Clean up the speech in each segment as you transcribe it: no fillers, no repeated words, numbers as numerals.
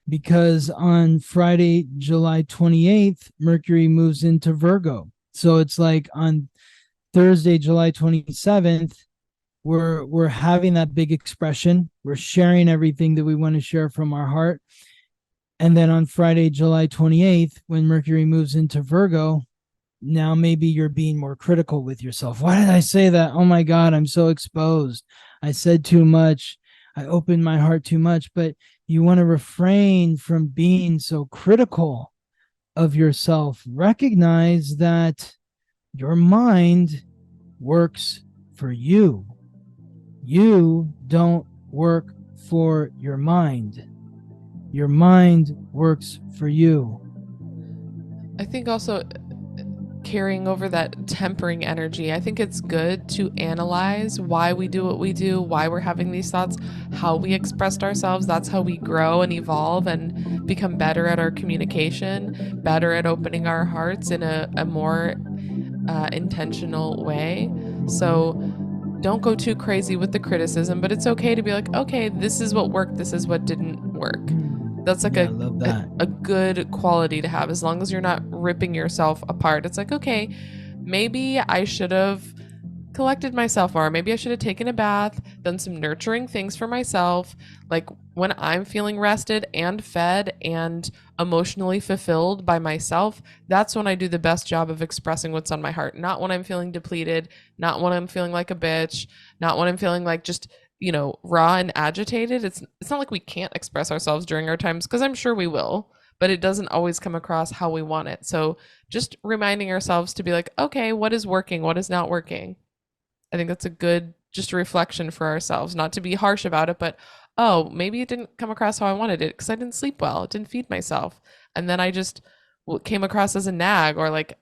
because on Friday, July 28th, Mercury moves into Virgo. So it's like on Thursday, July 27th, we're having that big expression. We're sharing everything that we want to share from our heart. And then on Friday, July 28th, when Mercury moves into Virgo, now maybe you're being more critical with yourself. Why did I say that? Oh my God, I'm so exposed. I said too much. I opened my heart too much. But you want to refrain from being so critical of yourself. Recognize that your mind works for you. You don't work for your mind. Your mind works for you. I think also carrying over that tempering energy, I think it's good to analyze why we do what we do, why we're having these thoughts, how we expressed ourselves. That's how we grow and evolve and become better at our communication, better at opening our hearts in a more intentional way. So don't go too crazy with the criticism, but it's okay to be like, okay, this is what worked, this is what didn't work. That's like Yeah, I love that. a good quality to have, as long as you're not ripping yourself apart. It's like, okay, maybe I should have collected myself more. Maybe I should have taken a bath, done some nurturing things for myself. Like when I'm feeling rested and fed and emotionally fulfilled by myself, that's when I do the best job of expressing what's on my heart. Not when I'm feeling depleted, not when I'm feeling like a bitch, not when I'm feeling like just, raw and agitated. It's not like we can't express ourselves during our times, because I'm sure we will, but it doesn't always come across how we want it. So just reminding ourselves to be like, okay, what is working? What is not working? I think that's a good just a reflection for ourselves, not to be harsh about it, but oh, maybe it didn't come across how I wanted it because I didn't sleep well, it didn't feed myself, and then I just came across as a nag, or like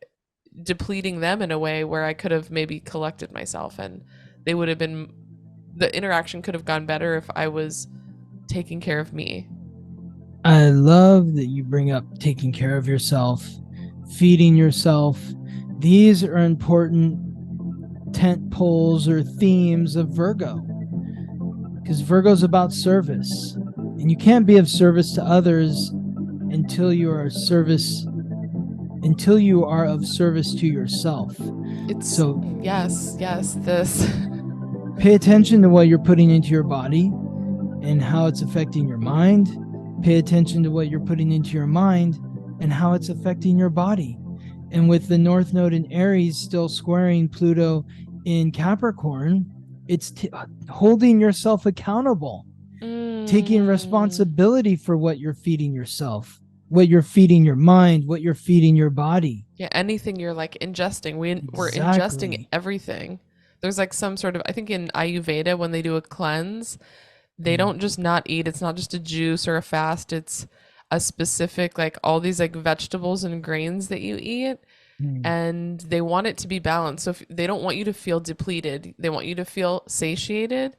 depleting them in a way where I could have maybe collected myself, and they would have been the interaction could have gone better if I was taking care of me. I love that you bring up taking care of yourself, feeding yourself. These are important tent poles or themes of Virgo, because Virgo's about service, and you can't be of service to others until you are of service to yourself. It's So yes, this. pay attention to what you're putting into your body and how it's affecting your mind. Pay attention to what you're putting into your mind and how it's affecting your body. And with the North Node in Aries still squaring Pluto in Capricorn, it's holding yourself accountable, taking responsibility for what you're feeding yourself, what you're feeding your mind, what you're feeding your body. Yeah, anything you're like ingesting. We're ingesting Exactly. everything. There's like some sort of, I think in Ayurveda when they do a cleanse, they Mm. don't just not eat. It's not just a juice or a fast. It's a specific like all these like vegetables and grains that you eat, Mm. and they want it to be balanced. So if they don't want you to feel depleted, they want you to feel satiated.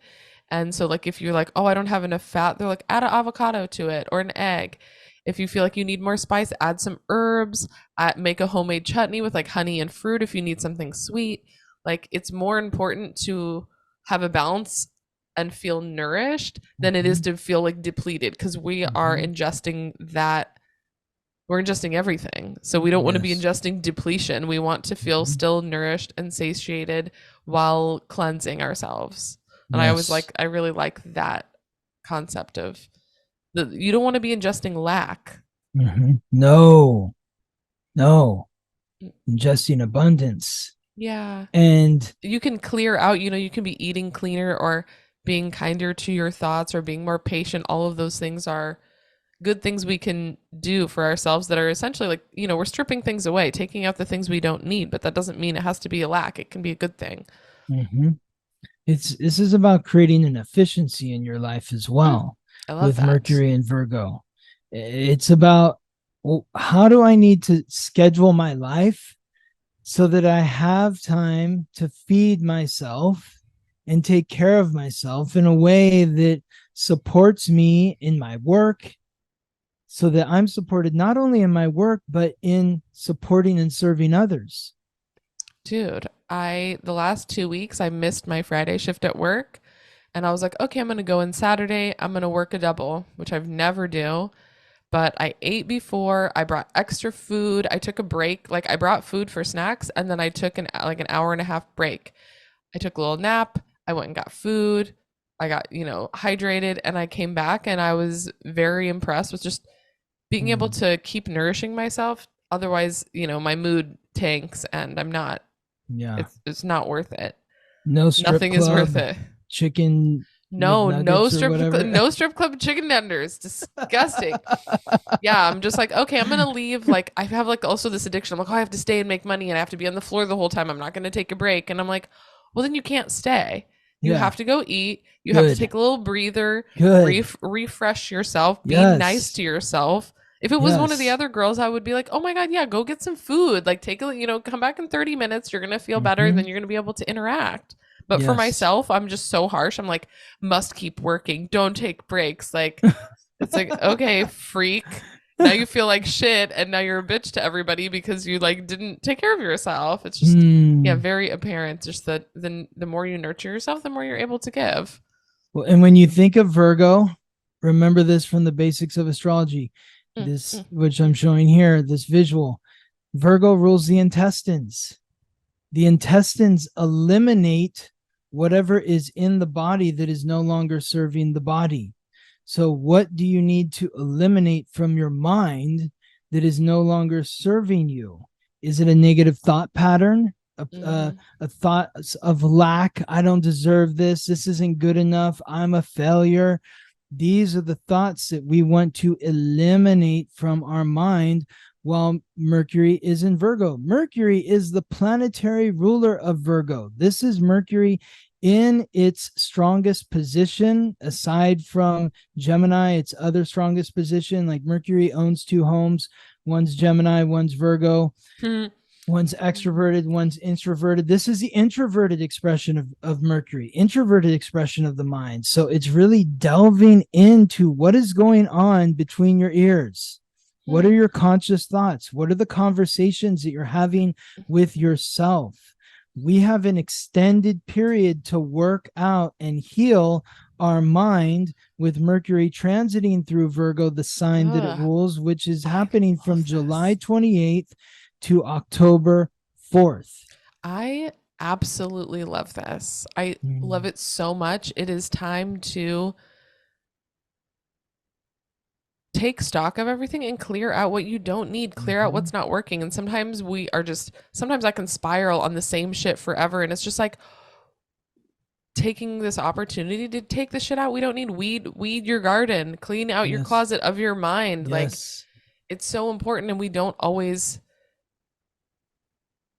And so like if you're like, "Oh, I don't have enough fat," they're like, "Add an avocado to it or an egg." If you feel like you need more spice, add some herbs, make a homemade chutney with like honey and fruit if you need something sweet. Like it's more important to have a balance and feel nourished than it is Mhm. to feel like depleted, because we are Mhm. ingesting that, we're ingesting everything. So we don't want to be Yes. ingesting depletion. We want to feel Mhm. still nourished and satiated while cleansing ourselves. And Yes. I really like that concept of you don't want to be ingesting lack. No, no, ingesting abundance. Yeah. And You can clear out, you can be eating cleaner or being kinder to your thoughts or being more patient. All of those things are good things we can do for ourselves that are essentially like, we're stripping things away, taking out the things we don't need, but that doesn't mean it has to be a lack. It can be a good thing. mhm, this is about creating an efficiency in your life as Mm, well I love with that. Mercury and Virgo. It's about, well, how do I need to schedule my life so that I have time to feed myself and take care of myself in a way that supports me in my work, so that I'm supported not only in my work, but in supporting and serving others. Dude, the last 2 weeks, I missed my Friday shift at work. And I was like, okay, I'm going to go in Saturday. I'm going to work a double, which I've never do. but I ate before. I brought extra food. I took a break. Like I brought food for snacks, and then I took an hour and a half break. I took a little nap. I went and got food. I got, hydrated, and I came back and I was very impressed with just being able to keep nourishing myself. Otherwise, my mood tanks and I'm not, Yeah. it's not worth it. No strip Nothing is club, worth it. chicken No, McNuggets or whatever. no strip club chicken tenders. Disgusting. Yeah, I'm just like, okay, I'm gonna leave. Like, I have like also this addiction. I'm like, oh, I have to stay and make money, and I have to be on the floor the whole time. I'm not gonna take a break. And I'm like, well, then you can't stay. You Yeah. have to go eat. You have to Good. take a little breather. Good. Refresh yourself. Be Yes. nice to yourself. If it was one of the Yes. other girls, I would be like, oh my God, yeah, go get some food. Like, take a, come back in 30 minutes. You're gonna feel better. Then you're gonna be able to interact. But for Yes. myself, I'm just so harsh. I'm like, must keep working. Don't take breaks. Like, it's like, okay, freak. Now you feel like shit, and now you're a bitch to everybody because you like didn't take care of yourself. It's just very apparent. Just that the more you nurture yourself, the more you're able to give. Well, and when you think of Virgo, remember this from the basics of astrology. This, which I'm showing here, this visual. Virgo rules the intestines. The intestines eliminate whatever is in the body that is no longer serving the body. So what do you need to eliminate from your mind that is no longer serving you? Is it a negative thought pattern? A thought of lack? I don't deserve this. This isn't good enough. I'm a failure. These are the thoughts that we want to eliminate from our mind while Mercury is in Virgo. Mercury is the planetary ruler of Virgo. This is Mercury in its strongest position, aside from Gemini, its other strongest position. Like Mercury owns two homes. One's Gemini, one's Virgo. One's extroverted, one's introverted. This is the introverted expression of Mercury, introverted expression of the mind. So it's really delving into what is going on between your ears. What are your conscious thoughts? What are the conversations that you're having with yourself? We have an extended period to work out and heal our mind with Mercury transiting through Virgo, the sign that it rules, which is happening from July 28th to October 4th. I absolutely love this. I love it so much. It is time to take stock of everything and clear out what you don't need, clear out what's not working. And sometimes sometimes I can spiral on the same shit forever. And it's just like taking this opportunity to take the shit out. We don't need weed your garden, clean out your closet of your mind. Like it's so important. And we don't always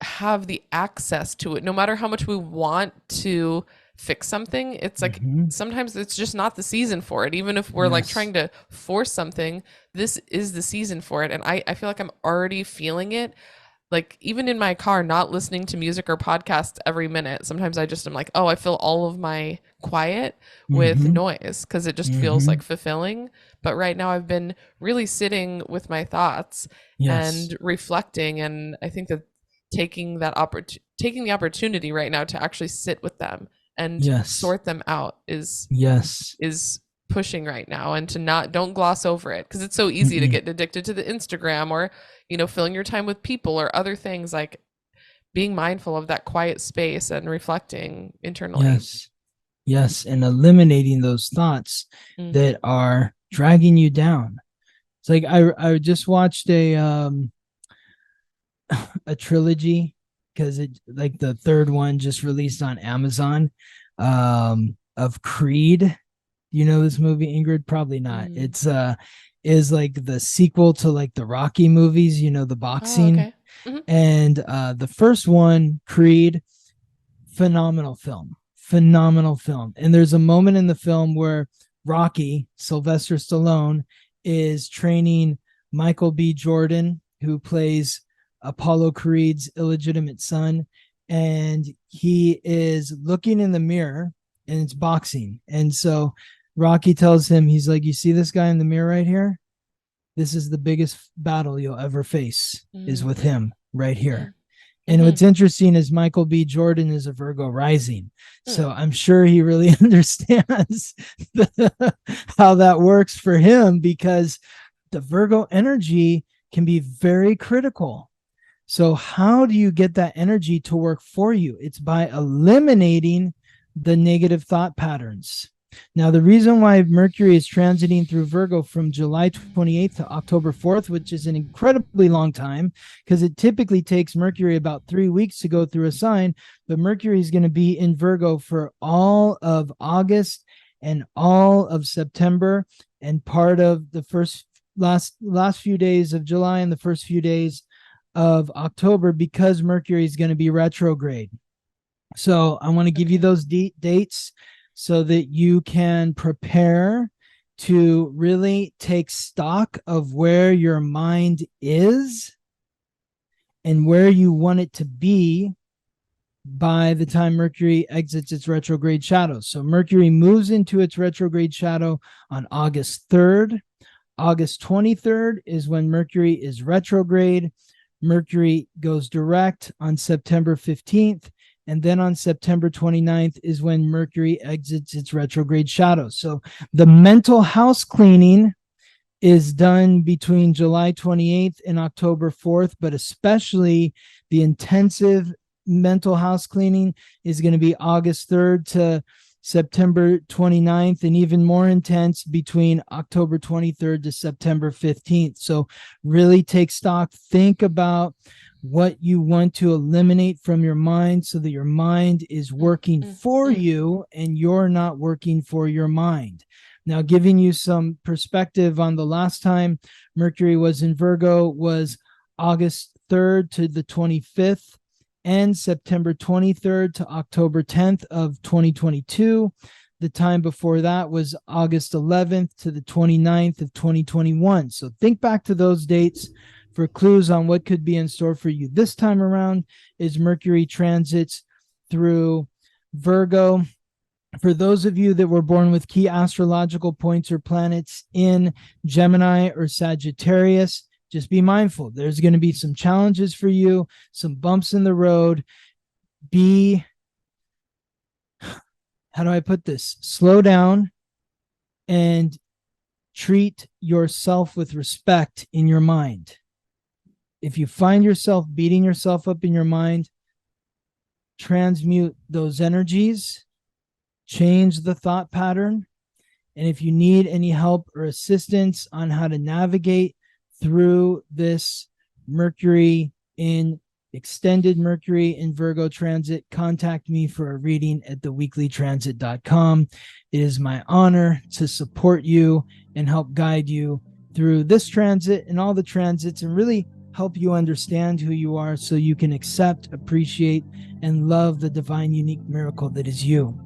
have the access to it, no matter how much we want to fix something. It's like sometimes it's just not the season for it. Even if we're like trying to force something, this is the season for it. And I feel like I'm already feeling it. Like even in my car, not listening to music or podcasts every minute. Sometimes I just am like, oh, I fill all of my quiet with noise because it just feels like fulfilling. But right now I've been really sitting with my thoughts and reflecting. And I think that taking the opportunity right now to actually sit with them and sort them out is pushing right now. And to don't gloss over it, because it's so easy to get addicted to the Instagram or filling your time with people or other things. Like being mindful of that quiet space and reflecting internally. Yes, and eliminating those thoughts that are dragging you down. It's like I just watched a trilogy, because it like the third one just released on Amazon, of Creed. You know this movie, Ingrid? Probably not. It's is like the sequel to like the Rocky movies, the boxing. And the first one, Creed, phenomenal film. And there's a moment in the film where Rocky, Sylvester Stallone, is training Michael B. Jordan, who plays Apollo Creed's illegitimate son, and he is looking in the mirror, and it's boxing. And so Rocky tells him, he's like, you see this guy in the mirror right here? This is the biggest battle you'll ever face is with him right here. And what's interesting is Michael B. Jordan is a Virgo rising. So I'm sure he really understands how that works for him, because the Virgo energy can be very critical. So how do you get that energy to work for you? It's by eliminating the negative thought patterns. Now, the reason why Mercury is transiting through Virgo from July 28th to October 4th, which is an incredibly long time, because it typically takes Mercury about 3 weeks to go through a sign, but Mercury is going to be in Virgo for all of August and all of September and part of the last few days of July and the first few days of October, because Mercury is going to be retrograde. So I want to give you those dates so that you can prepare to really take stock of where your mind is and where you want it to be by the time Mercury exits its retrograde shadow. So Mercury moves into its retrograde shadow on August 3rd. August 23rd is when Mercury is retrograde. Mercury goes direct on September 15th. And then on September 29th is when Mercury exits its retrograde shadow. So the mental house cleaning is done between July 28th and October 4th, but especially the intensive mental house cleaning is going to be August 3rd to September 29th, and even more intense between October 23rd to September 15th. So really take stock, think about what you want to eliminate from your mind so that your mind is working for you and you're not working for your mind. Now, giving you some perspective on the last time Mercury was in Virgo was August 3rd to the 25th and September 23rd to October 10th of 2022. The time before that was August 11th to the 29th of 2021. So think back to those dates for clues on what could be in store for you this time around as Mercury transits through Virgo. For those of you that were born with key astrological points or planets in Gemini or Sagittarius, just be mindful. There's going to be some challenges for you, some bumps in the road. How do I put this? Slow down and treat yourself with respect in your mind. If you find yourself beating yourself up in your mind, transmute those energies, change the thought pattern. And if you need any help or assistance on how to navigate through this extended Mercury in Virgo transit, contact me for a reading at theweeklytransit.com. It is my honor to support you and help guide you through this transit and all the transits, and really help you understand who you are so you can accept, appreciate, and love the divine, unique miracle that is you.